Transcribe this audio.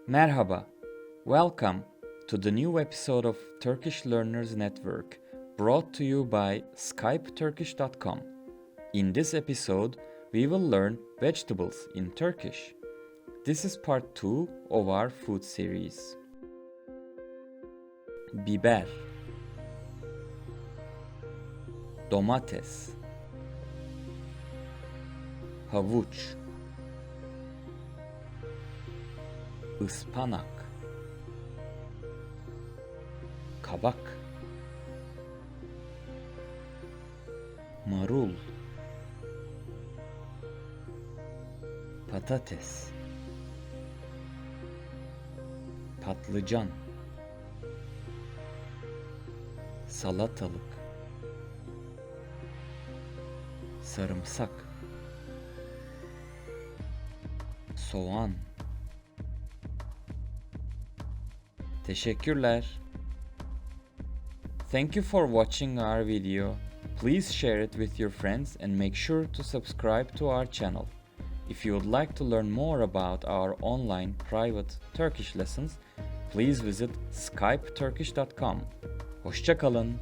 Merhaba. Welcome to the new episode of Turkish Learners Network, brought to you by skypeturkish.com. In this episode, we will learn vegetables in Turkish. This is part 2 of our food series. Biber, domates, havuç, ıspanak, kabak, marul, patates, patlıcan, salatalık, sarımsak, soğan. Teşekkürler. Thank you for watching our video. Please share it with your friends and make sure to subscribe to our channel. If you would like to learn more about our online private Turkish lessons, please visit skypeturkish.com. Hoşça kalın.